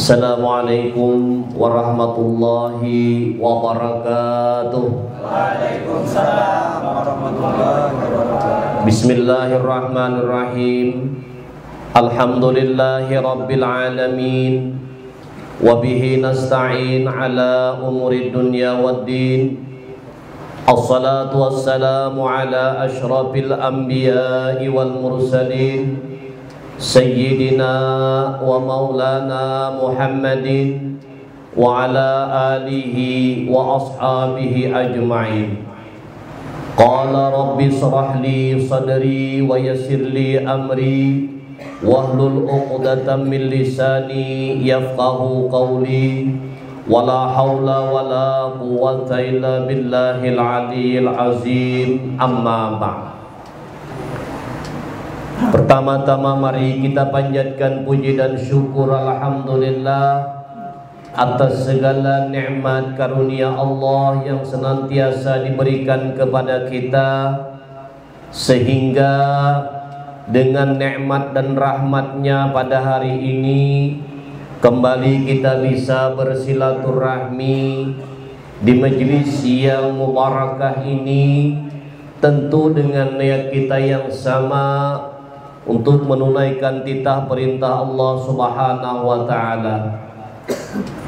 Assalamualaikum warahmatullahi wabarakatuh. Waalaikumsalam warahmatullahi wabarakatuh. Bismillahirrahmanirrahim. Alhamdulillahi rabbil alamin. Wabihi nasta'in ala umuri dunya waddin. Assalatu wassalamu ala ashrafil anbiya'i wal mursalin Sayyidina wa maulana Muhammadin wa ala alihi wa ashabihi ajma'in. Qala rabbi shrah li sadri wa yassir li amri wahlul 'uqdatam min lisani yafqahu qawli wala haula wala quwwata illa billahil aliyyil azim. Amma ba'd. Pertama-tama mari kita panjatkan puji dan syukur alhamdulillah atas segala nikmat karunia Allah yang senantiasa diberikan kepada kita, sehingga dengan nikmat dan rahmatnya pada hari ini kembali kita bisa bersilaturahmi di majlis yang mubarakah ini, tentu dengan niat kita yang sama untuk menunaikan titah perintah Allah Subhanahu wa taala.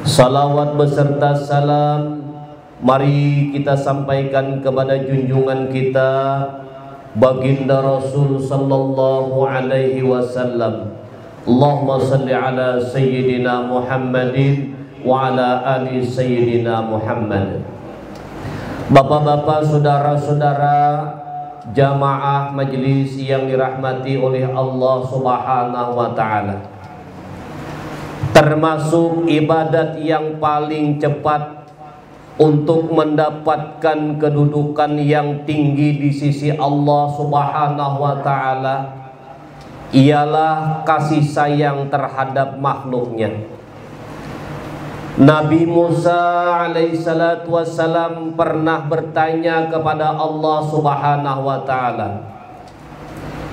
Salawat beserta salam mari kita sampaikan kepada junjungan kita baginda Rasul sallallahu alaihi wasallam. Allahumma salli ala sayyidina Muhammadin wa ala ali sayyidina Muhammad. Bapak-bapak, saudara-saudara, jamaah majlis yang dirahmati oleh Allah Subhanahu wa taala, termasuk ibadat yang paling cepat untuk mendapatkan kedudukan yang tinggi di sisi Allah Subhanahu wa taala ialah kasih sayang terhadap makhluknya. Nabi Musa alaihissalatu wassalam pernah bertanya kepada Allah Subhanahu wa ta'ala,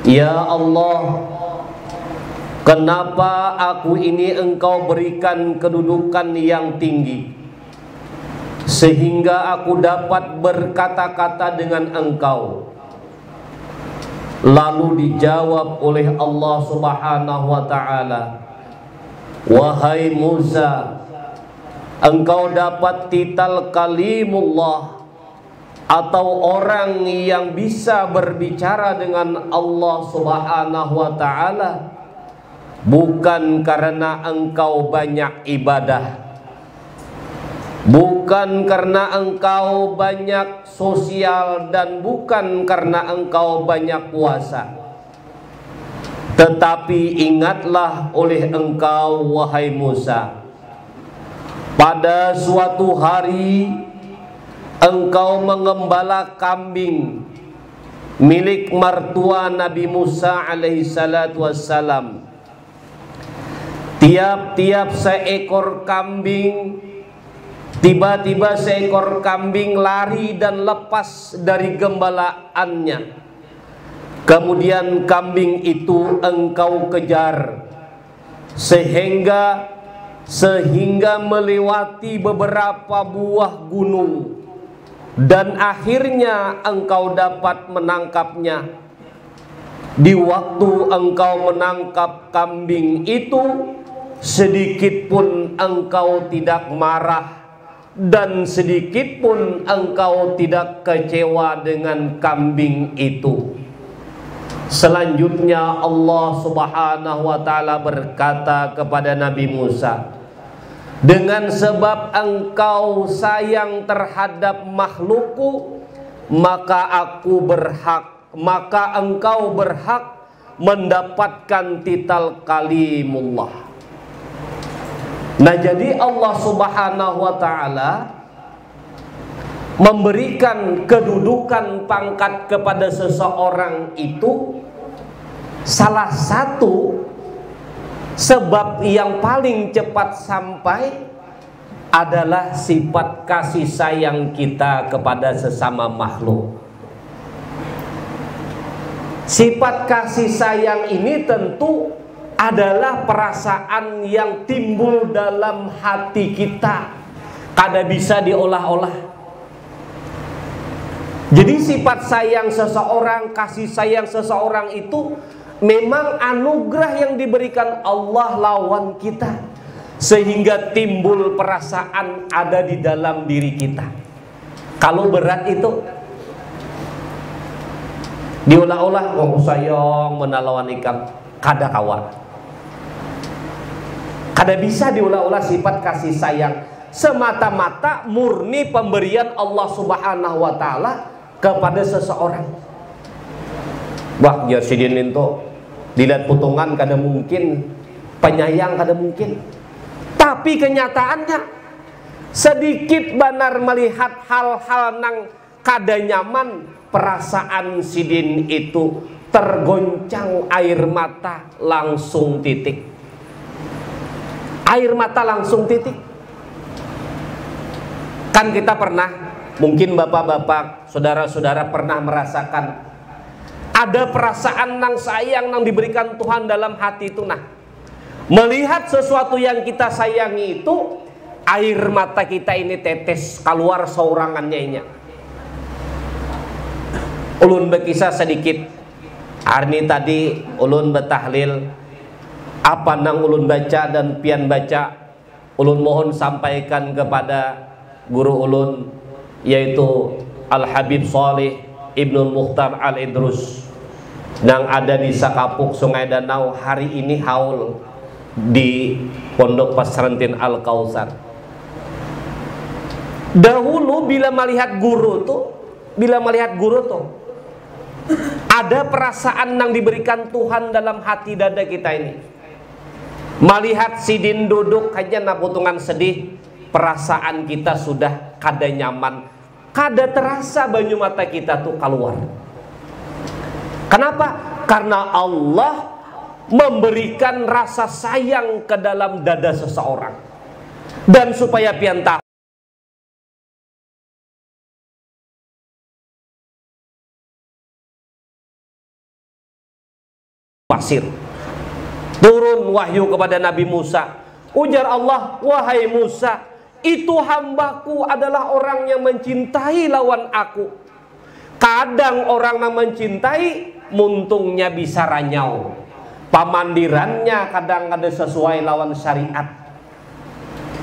"Ya Allah, kenapa aku ini engkau berikan kedudukan yang tinggi sehingga aku dapat berkata-kata dengan engkau?" Lalu dijawab oleh Allah Subhanahu wa ta'ala, "Wahai Musa, engkau dapat titel kalimullah atau orang yang bisa berbicara dengan Allah Subhanahu wa ta'ala bukan karena engkau banyak ibadah, bukan karena engkau banyak sosial, dan bukan karena engkau banyak puasa. Tetapi ingatlah oleh engkau, wahai Musa, pada suatu hari engkau mengembala kambing milik mertua Nabi Musa alaihissalatu wassalam. Tiap-tiap seekor kambing, tiba-tiba seekor kambing lari dan lepas dari gembalaannya. Kemudian kambing itu engkau kejar sehingga melewati beberapa buah gunung, dan akhirnya engkau dapat menangkapnya. Di waktu engkau menangkap kambing itu, sedikit pun engkau tidak marah dan sedikit pun engkau tidak kecewa dengan kambing itu. Selanjutnya Allah Subhanahu wa ta'ala berkata kepada Nabi Musa, dengan sebab engkau sayang terhadap makhlukku, maka aku berhak maka engkau berhak mendapatkan titel kalimullah. Nah, jadi Allah Subhanahu wa ta'ala memberikan kedudukan pangkat kepada seseorang itu salah satu sebab yang paling cepat sampai adalah sifat kasih sayang kita kepada sesama makhluk. Sifat kasih sayang ini tentu adalah perasaan yang timbul dalam hati kita, kada bisa diolah-olah. Jadi sifat sayang seseorang, kasih sayang seseorang itu memang anugerah yang diberikan Allah lawan kita, sehingga timbul perasaan ada di dalam diri kita. Kalau berat itu diolah-olah, wong sayang menalawan ikam, kada kawan. Kada bisa diolah-olah sifat kasih sayang, semata-mata murni pemberian Allah Subhanahu wa ta'ala kepada seseorang. Wah, ya sidin itu dilihat potongan kada mungkin, penyayang kada mungkin. Tapi kenyataannya sedikit benar melihat hal-hal nang kada nyaman, perasaan sidin itu tergoncang, air mata langsung titik. Air mata langsung titik. Kan kita pernah, mungkin bapak-bapak, saudara-saudara pernah merasakan ada perasaan nang sayang nang diberikan Tuhan dalam hati itu. Nah, melihat sesuatu yang kita sayangi itu, air mata kita ini tetes keluar saurangannya ini. Ulun berkisah sedikit. Hari ini tadi ulun bertahlil, apa nang ulun baca dan pian baca, ulun mohon sampaikan kepada guru ulun, yaitu Al-Habib Salih Ibnul Mukhtar Al-Idrus, yang ada di Sakapuk Sungai Danau, hari ini haul di Pondok Pesantren Al-Kautsar. Dahulu bila melihat guru tuh ada perasaan yang diberikan Tuhan dalam hati dada kita ini. Melihat sidin duduk hanya na potongan sedih, perasaan kita sudah kada nyaman, kada terasa banyu mata kita tuh keluar. Kenapa? Karena Allah memberikan rasa sayang ke dalam dada seseorang. Dan supaya pian tahu, pasir turun wahyu kepada Nabi Musa. Ujar Allah, wahai Musa, itu hambaku adalah orang yang mencintai lawan aku. Kadang orang yang mencintai muntungnya bisa ranyau, pamandirannya kadang ada sesuai lawan syariat.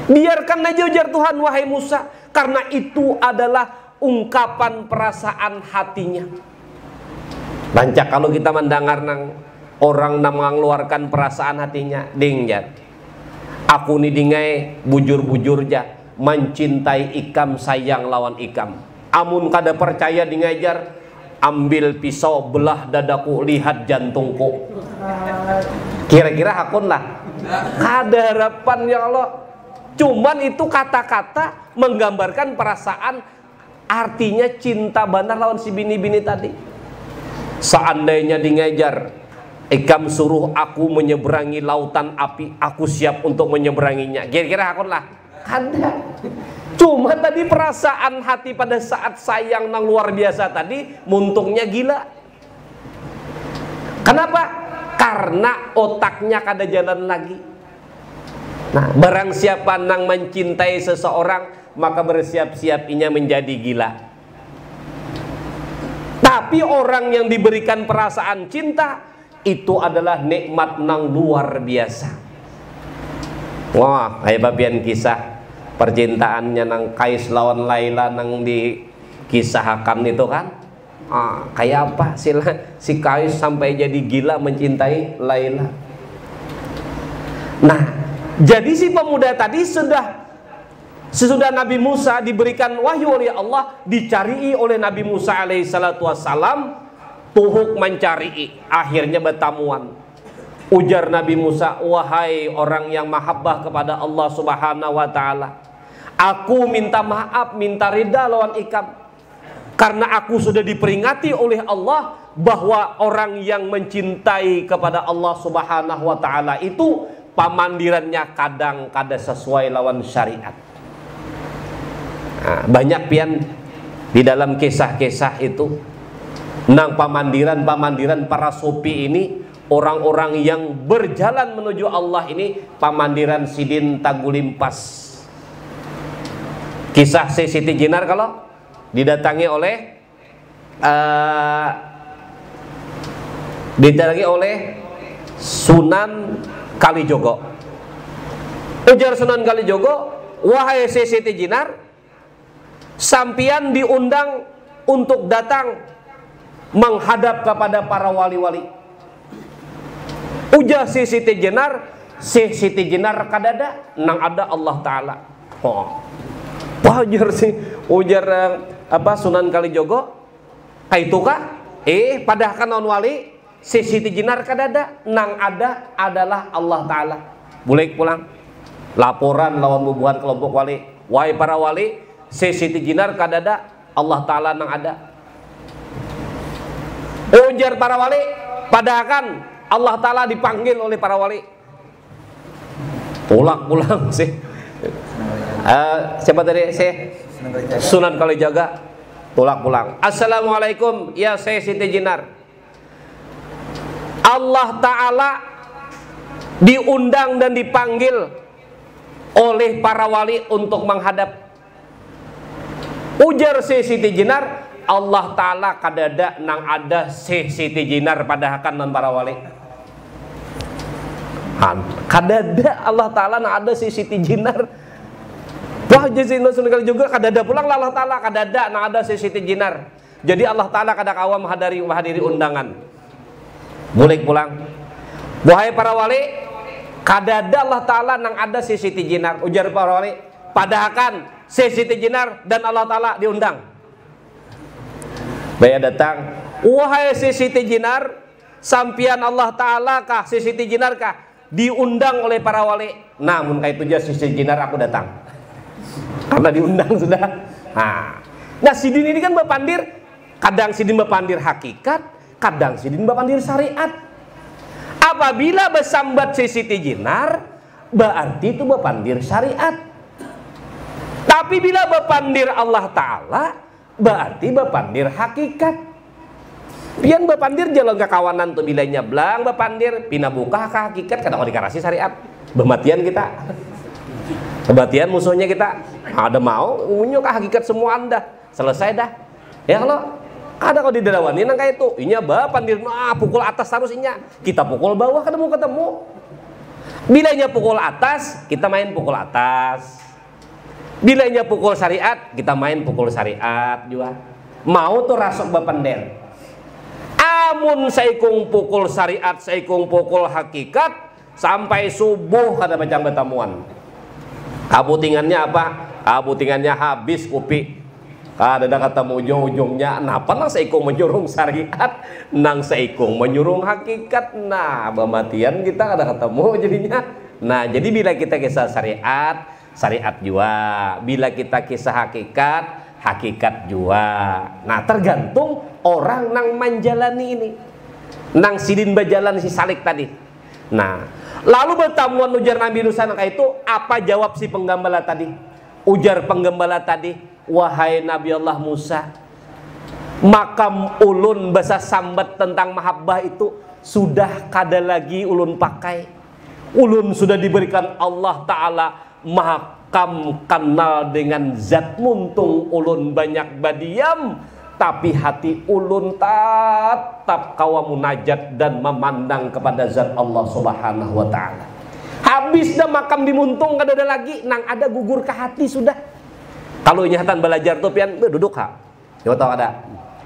Biarkan aja, ujar Tuhan, wahai Musa, karena itu adalah ungkapan perasaan hatinya. Bancak kalau kita mendengar nang orang yang mengeluarkan perasaan hatinya, dingjar, aku nih dingai bujur-bujur ja mencintai ikam, sayang lawan ikam. Amun kada percaya dingajar, ambil pisau belah dadaku, lihat jantungku. Kira-kira hakun lah. Kada harapan ya Allah. Cuman itu kata-kata menggambarkan perasaan, artinya cinta benar lawan si bini-bini tadi. Seandainya dingajar, ikam suruh aku menyeberangi lautan api, aku siap untuk menyeberanginya. Kira-kira hakun lah. Ada. Cuma tadi perasaan hati pada saat sayang nang luar biasa tadi, muntungnya gila. Kenapa? Karena otaknya kada jalan lagi. Nah, barang siapa nang mencintai seseorang, maka bersiap-siap inya menjadi gila. Tapi orang yang diberikan perasaan cinta, itu adalah nikmat nang luar biasa. Wah, kayak bagian kisah percintaannya nang Kais lawan Laila nang dikisahkan itu kan. Kayak apa si Kais sampai jadi gila mencintai Laila. Nah, jadi si pemuda tadi sesudah Nabi Musa diberikan wahyu oleh Allah, dicari oleh Nabi Musa alaihissalatu wassalam, tuhuk mencari, akhirnya bertamuan. Ujar Nabi Musa, wahai orang yang mahabbah kepada Allah Subhanahu wa ta'ala, aku minta maaf, minta ridha lawan ikam, karena aku sudah diperingati oleh Allah bahwa orang yang mencintai kepada Allah Subhanahu wa ta'ala itu pamandirannya kadang kada sesuai lawan syariat. Nah, banyak pian di dalam kisah-kisah itu nang pamandiran para sufi ini, orang-orang yang berjalan menuju Allah ini, pamandiran Sidin Tagulimpas. Kisah Siti Jenar kalau didatangi oleh Sunan Kalijogo. Ujar Sunan Kalijogo, wahai Siti Jenar, sampian diundang untuk datang menghadap kepada para wali-wali. Ujar Siti Jenar, Siti Jenar kadada nang ada Allah Ta'ala. Ujar Sunan Kalijogo, kaitukah? Padahal non wali, Siti Jenar kadada nang ada adalah Allah Ta'ala. Boleh pulang. Laporan lawan bubuhan kelompok wali. Wahai para wali, Siti Jenar kadada Allah Ta'ala nang ada. Ujar para wali, padahal kan Allah Ta'ala dipanggil oleh para wali. Pulang sih. Siapa tadi? Sunan Kalijaga. Pulang. Assalamualaikum ya Siti Jenar. Allah Ta'ala diundang dan dipanggil oleh para wali untuk menghadap. Ujar Siti Jenar, Allah Ta'ala kadada nang ada Siti Jenar padahal kan non para wali. Kadada Allah Ta'ala nang ada Siti Jenar. Wah, jadi Sunan juga kadada pulang lah Allah Ta'ala kadada nang ada Siti Jenar. Jadi Allah Ta'ala kada kawa menghadiri undangan. Boleh pulang. Wahai para wali, kadada Allah Ta'ala nang ada Siti Jenar. Ujar para wali, padahal kan Siti Jenar dan Allah Ta'ala diundang. Baya datang, wahai Siti Jenar, sampian Allah Ta'ala kah Siti Jenar kah diundang oleh para wali. Namun kayak itu aja Siti Jenar aku datang karena diundang sudah. Nah Sidin ini kan bapandir, kadang Sidin bapandir hakikat, kadang Sidin bapandir syariat. Apabila bersambat Siti Jenar, berarti itu bapandir syariat. Tapi bila bapandir Allah Ta'ala, berarti bapandir hakikat. Pian bapandir jalan kekawanan tuh bilanya belang bapandir pina buka ke hakikat kadang dikarasi syariat. Bematian kita. Kebatian musuhnya kita. Ada mau unyu ke hakikat semua Anda. Selesai dah. Ya kalau ada kau di dalawanin nang kayak itu. Inya bapandir pukul atas harusnya. Kita pukul bawah ketemu. Bilanya pukul atas, kita main pukul atas. Bilanya pukul syariat, kita main pukul syariat juga. Mau tuh rasuk bapander. Amun saikung pukul syariat, saikung pukul hakikat, sampai subuh kada macam bertamuan. Kabutingannya apa? Kabutingannya habis kopi. Kada ketemu ujung-ujungnya. Napa nang saikung menyurung syariat, nang saikung menyurung hakikat. Nah, bematian kita kada ketemu jadinya. Nah, jadi bila kita kisah syariat, syariat jua. Bila kita kisah hakikat, hakikat jua. Nah, tergantung orang nang menjalani ini. Nang Sidin berjalan si salik tadi. Nah, lalu bertamuan ujar Nabi Musa kayak itu, apa jawab si penggembala tadi? Ujar penggembala tadi, wahai Nabi Allah Musa, makam ulun bahasa sambat tentang mahabbah itu sudah kada lagi ulun pakai. Ulun sudah diberikan Allah Ta'ala makam kenal dengan zat muntung ulun banyak badiam, tapi hati ulun tetap kawa munajat dan memandang kepada zat Allah Subhanahu wa Ta'ala. Habis dah makam dimuntung kada ada lagi, nang ada gugur ke hati sudah. Kalau nyatan belajar tuh pian duduk ha. Coba tahu ada.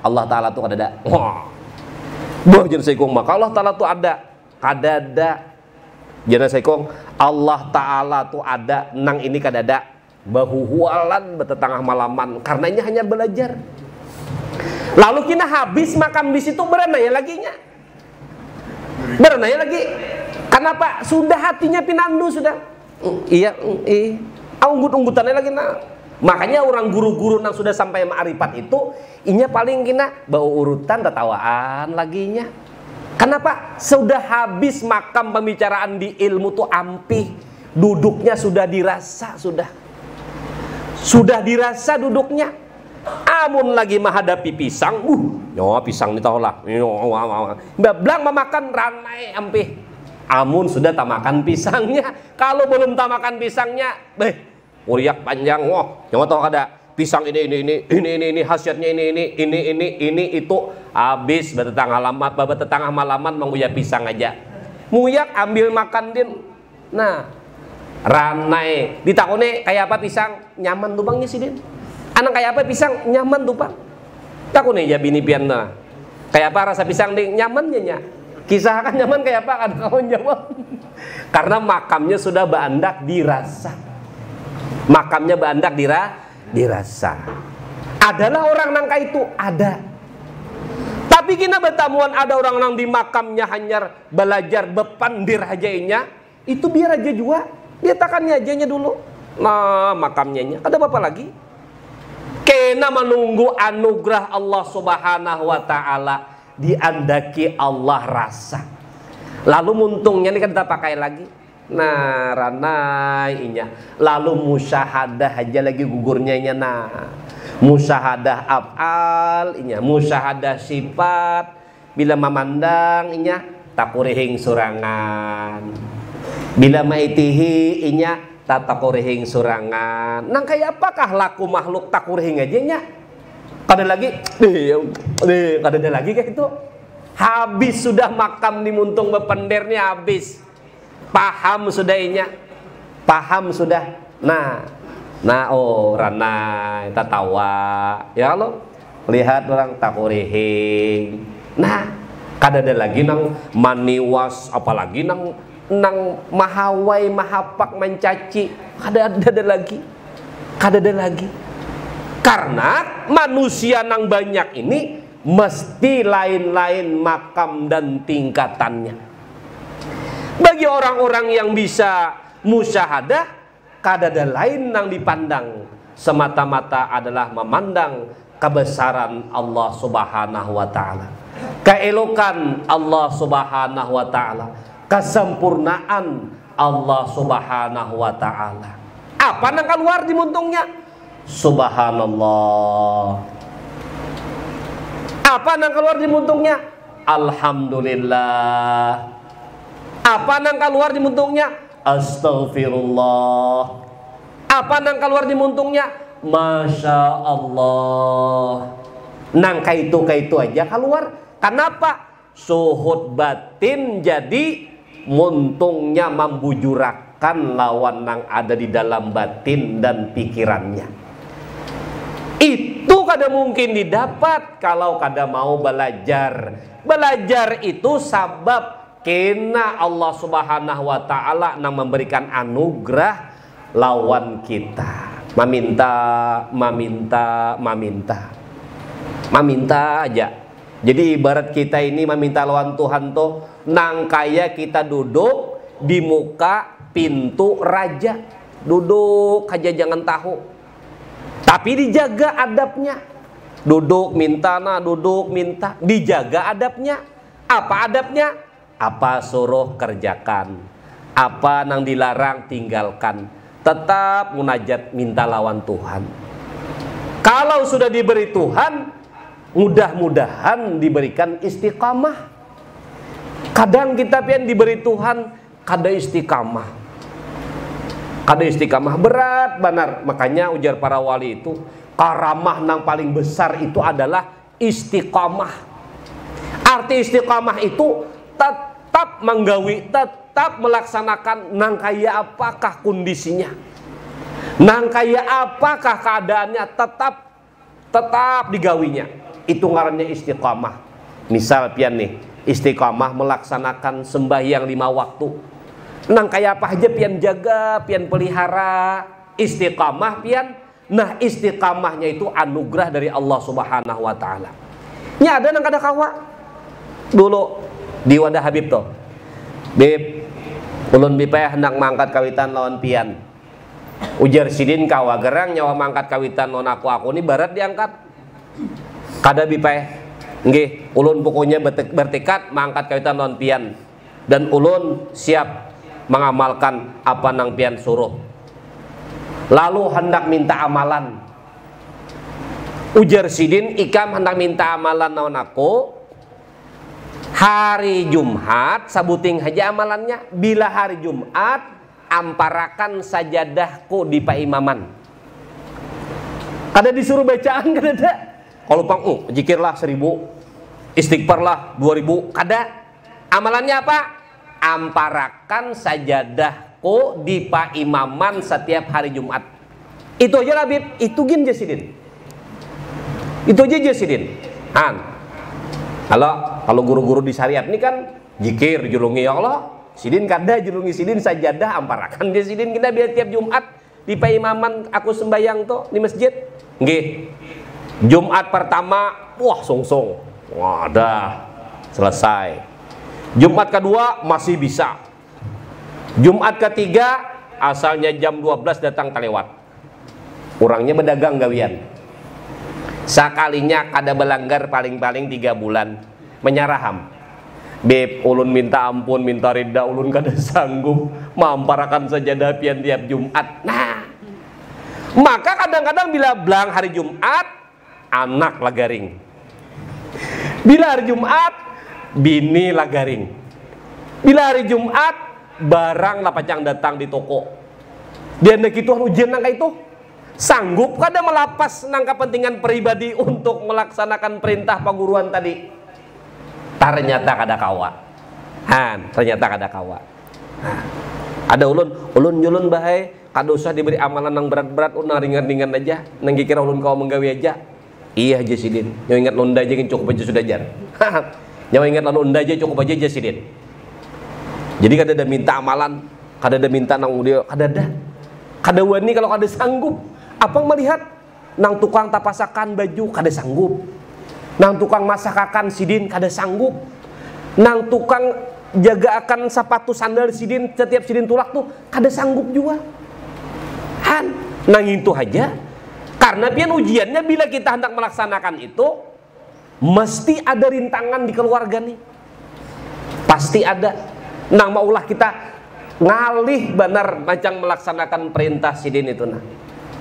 Allah Ta'ala tuh kada ada. Wah. Boh jeung saikung maka Allah Ta'ala tuh ada. Kada ada. Jangan saikung Allah Ta'ala tuh ada nang ini kada ada. Bahuhualan betetengah malaman karenanya hanya belajar. Lalu kita habis makan di situ berenaya lagi nya. Berenaya lagi. Kenapa? Sudah hatinya pinandu sudah. Iya, unggut-unggutannya lagi nah. Makanya orang guru-guru yang sudah sampai ma'rifat itu inya paling kena bau urutan tertawaan laginya. Kenapa? Sudah habis makam pembicaraan di ilmu tuh ampih. Duduknya sudah dirasa sudah dirasa duduknya. Amun lagi menghadapi pisang, pisang ini tahu lah. Belang memakan ranai ampih. Amun sudah tak makan pisangnya. Kalau belum tak makan pisangnya, uriak panjang. Nyawa tahu ada pisang ini khasiatnya ini itu habis bertetangga malaman menguyak pisang aja. Nguyak ambil makan din. Nah, ranai ditakone kayak apa pisang nyaman tuh bangnya sih din. Anak kayak apa pisang nyaman tuh pak. Takone ya bini pian nah. Kayak apa rasa pisang ding nyamannya nya. Kisahkan nyaman kayak apa ada kawan jawab. Karena makamnya sudah beandak dirasa. Makamnya beandak dirasa. Adalah orang nangka itu ada. Tapi kita bertamuan ada orang nang di makamnya hanya belajar bepandir hajainya. Itu biar aja juga. Dia takannya ajanya dulu. Nah makamnya nya. Ada apa lagi? Kena menunggu anugerah Allah Subhanahu wa ta'ala diandaki Allah rasa. Lalu muntungnya ini kan kita pakai lagi. Nah ranainya. Lalu musyahadah aja lagi gugurnya nya. Nah musyahadah af'al inya, musyahadah sifat. Bila memandang inya takurihing surangan. Bila maitihi inya tatakurihing surangan. Nang kayak apakah laku makhluk takurihing aja nya? Kada lagi, kada ada lagi kayak itu. Habis sudah makam di muntung bependernya habis. Paham sudah inya, paham sudah. Nah ranai tatawa. Ya Allah, lihat orang takurihing. Nah, kada ada lagi nang maniwas, apalagi nang mahawai mahapak mencaci. Kada ada lagi. Karena manusia nang banyak ini mesti lain-lain makam dan tingkatannya. Bagi orang-orang yang bisa musyahadah, kada ada lain nang dipandang, semata-mata adalah memandang kebesaran Allah Subhanahu wa ta'ala, keelokan Allah Subhanahu wa ta'ala, kesempurnaan Allah Subhanahu wa ta'ala. Apa nang keluar di muntungnya? Subhanallah. Apa nang keluar di muntungnya? Alhamdulillah. Apa nang keluar di muntungnya? Astaghfirullah. Apa nang keluar di muntungnya? Masya Allah. Nang kaitu aja keluar. Kenapa? Suhud batin jadi muntungnya membujurakan lawan nang ada di dalam batin dan pikirannya. Itu kada mungkin didapat kalau kada mau belajar. Belajar itu sabab kena Allah Subhanahu wa ta'ala nang memberikan anugerah lawan kita. Meminta aja. Jadi ibarat kita ini meminta lawan Tuhan tuh nang kaya kita duduk di muka pintu raja. Duduk aja jangan tahu. Tapi dijaga adabnya. Duduk minta duduk minta. Dijaga adabnya. Apa adabnya? Apa suruh kerjakan, apa nang dilarang tinggalkan. Tetap munajat minta lawan Tuhan. Kalau sudah diberi Tuhan, mudah-mudahan diberikan istiqamah. Kadang kita pian diberi Tuhan kada istiqamah. Kada istiqamah berat benar. Makanya ujar para wali itu karamah nang paling besar itu adalah istiqamah. Arti istiqamah itu tetap menggawi, tetap melaksanakan nang kaya apakah kondisinya, nang kaya apakah keadaannya, tetap digawinya. Itu ngarannya istiqamah. Misal pian nih, istiqamah melaksanakan sembahyang 5 waktu. Nang kaya apa aja pian jaga, pian pelihara, istiqamah pian. Nah istiqamahnya itu anugerah dari Allah Subhanahu wa ta'ala. Nya ada nang kada kawa. Dulu di wadah Habib tuh. Bib, ulun bipaya hendak mangkat kawitan lawan pian. Ujar sidin kawa gerang nyawa mangkat kawitan lawan aku ini barat diangkat. Kada bipaya. Nggih, ulun pokoknya bertekad mangkat kawitan lawan pian. Dan ulun siap mengamalkan apa nang pian suruh. Lalu hendak minta amalan. Ujar sidin ikam hendak minta amalan lawan aku hari Jumat sabuting haja amalannya. Bila hari Jumat amparakan sajadahku di paimaman. Kada disuruh bacaan kada ada. Kalau pang zikirlah 1000, istighfarlah 2000, kada. Amalannya apa? Amparakan sajadahku di paimaman setiap hari Jumat. Itu aja lah Bib, itu gin jasidin. Itu aja jasidin. Kalau guru-guru di syariat ini kan zikir julungi ya Allah, sidin kada julungi sidin sajadah amparakan dia sidin kita biar tiap Jumat di paimaman aku sembayang tuh di masjid. Nggih. Jumat pertama wah songsong. Wah, dah selesai. Jumat kedua masih bisa. Jumat ketiga asalnya jam 12 datang kelewat. Orangnya berdagang gawian. Sakalinya kada belanggar paling-paling 3 bulan menyaraham. Beb, ulun minta ampun, minta ridha, ulun kada sanggup mamparakan sajadah pian tiap Jumat. Nah, maka kadang-kadang bila belang hari Jumat, anak lagaring. Bila hari Jumat, bini lagaring. Bila hari Jumat, barang lapacang datang di toko. Dia nak itu ujian nangka itu. Sanggup kada melapas nang kepentingan pribadi untuk melaksanakan perintah paguruan tadi. Ternyata kada kawa. Ternyata kada kawa. Ada ulun nyulun bahai kada usah diberi amalan nang berat-berat, nang ringan-ringan aja. Nang kira ulun kau menggawe aja. Iya aja sidin. Nyawa ingat lunda aja cukup aja sudah jar. Nyawa ingat lunda aja cukup aja sidin. Jadi kada ada minta amalan, kada ada minta nang dia, kada ada. Kada wani kalau kada sanggup. Apang melihat nang tukang tapasakan baju kada sanggup, nang tukang masakakan sidin kada sanggup, nang tukang jaga akan sepatu sandal sidin setiap sidin tulak tuh kada sanggup juga. Nang itu aja karena pian ujiannya bila kita hendak melaksanakan itu mesti ada rintangan di keluarga nih, pasti ada. Nang maulah kita ngalih benar macam melaksanakan perintah sidin itu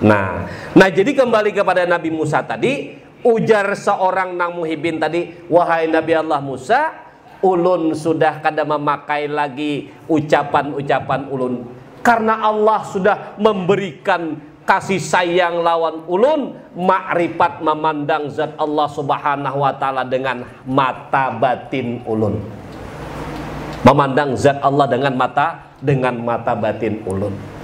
Nah, jadi kembali kepada Nabi Musa tadi, ujar seorang nang muhibin tadi, wahai Nabi Allah Musa, ulun sudah kada memakai lagi ucapan-ucapan ulun karena Allah sudah memberikan kasih sayang lawan ulun, makrifat memandang zat Allah Subhanahu wa taala dengan mata batin ulun. Memandang zat Allah dengan mata batin ulun.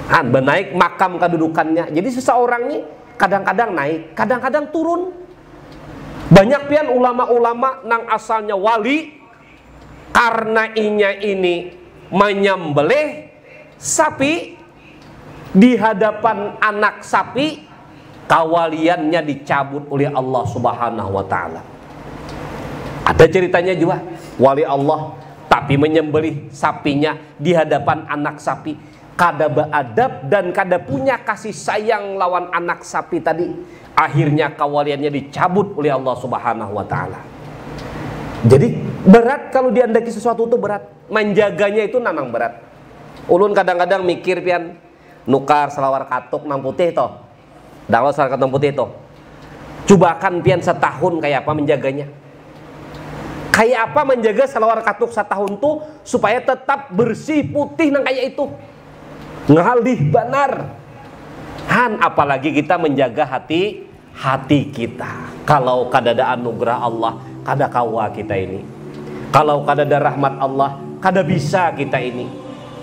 Benaik makam kedudukannya. Jadi seseorang nih kadang-kadang naik, kadang-kadang turun. Banyak pian ulama-ulama nang asalnya wali karena inya ini menyembelih sapi di hadapan anak sapi, kawaliannya dicabut oleh Allah Subhanahu wa taala. Ada ceritanya juga, wali Allah tapi menyembelih sapinya di hadapan anak sapi. Kada beadab dan kada punya kasih sayang lawan anak sapi tadi, akhirnya kawaliannya dicabut oleh Allah Subhanahu wa taala. Jadi berat kalau diandaki sesuatu itu berat, menjaganya itu nanang berat. Ulun kadang-kadang mikir pian nukar selawar katuk nang putih toh. Dalam selawar katuk nang putih toh. Cobakan pian setahun kayak apa menjaganya. Kayak apa menjaga selawar katuk setahun tuh supaya tetap bersih putih nang kayak itu. Ngalih benar. Apalagi kita menjaga hati kita. Kalau kada ada anugerah Allah, kada kawa kita ini. Kalau kada ada rahmat Allah, kada bisa kita ini.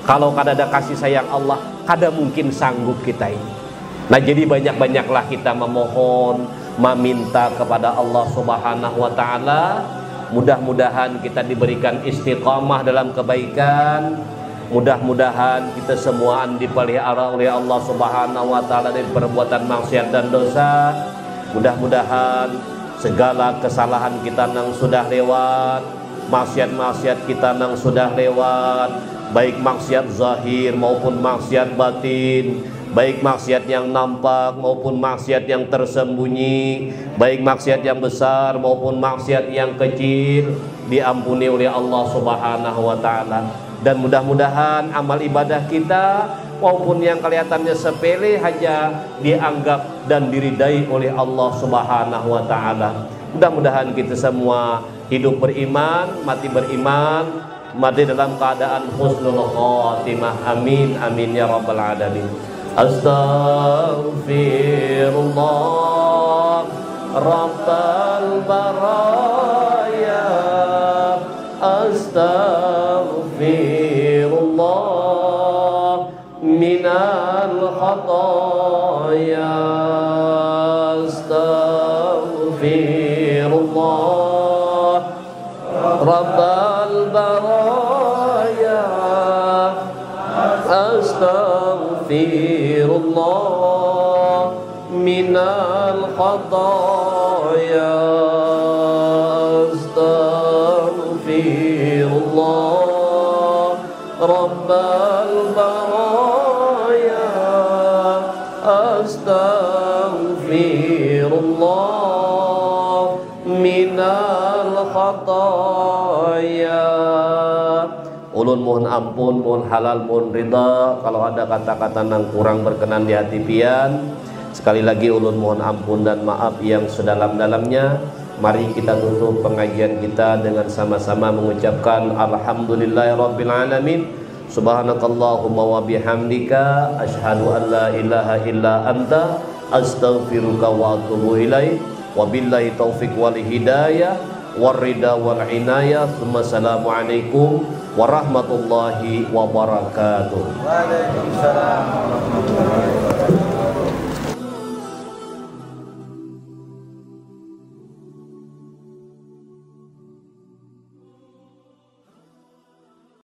Kalau kada ada kasih sayang Allah, kada mungkin sanggup kita ini. Nah, jadi banyak-banyaklah kita memohon, meminta kepada Allah Subhanahu wa taala. Mudah-mudahan kita diberikan istiqamah dalam kebaikan. Mudah-mudahan kita semua dipelihara oleh Allah Subhanahu wa taala dari perbuatan maksiat dan dosa. Mudah-mudahan segala kesalahan kita nang sudah lewat, maksiat-maksiat kita nang sudah lewat, baik maksiat zahir maupun maksiat batin, baik maksiat yang nampak maupun maksiat yang tersembunyi, baik maksiat yang besar maupun maksiat yang kecil, diampuni oleh Allah Subhanahu wa taala. Dan mudah-mudahan amal ibadah kita maupun yang kelihatannya sepele hanya dianggap dan diridai oleh Allah Subhanahu wa taala. Mudah-mudahan kita semua hidup beriman, mati beriman, mati dalam keadaan husnul khatimah. Amin amin ya rabbal alamin. Astaghfirullah rabbal baraya, astaghfirullah minal khataya, astaghfirullah rabbal baraya, astaghfirullah minal khataya, astaghfirullah rabbal baraya, astaghfirullah minal khataya. Ulun mohon ampun, mohon halal, mohon ridha kalau ada kata-kata yang kurang berkenan di hati pian. Sekali lagi ulun mohon ampun dan maaf yang sedalam-dalamnya. Mari kita tutup pengajian kita dengan sama-sama mengucapkan alhamdulillahirabbil alamin. Subhanakallahumma wa bihamdika asyhadu an la ilaha illa anta astaghfiruka wa atubu ilaik. Wabillahi taufiq wal hidayah warida wal inayah. Assalamualaikum warahmatullahi wabarakatuh. Waalaikumsalam warahmatullahi wabarakatuh.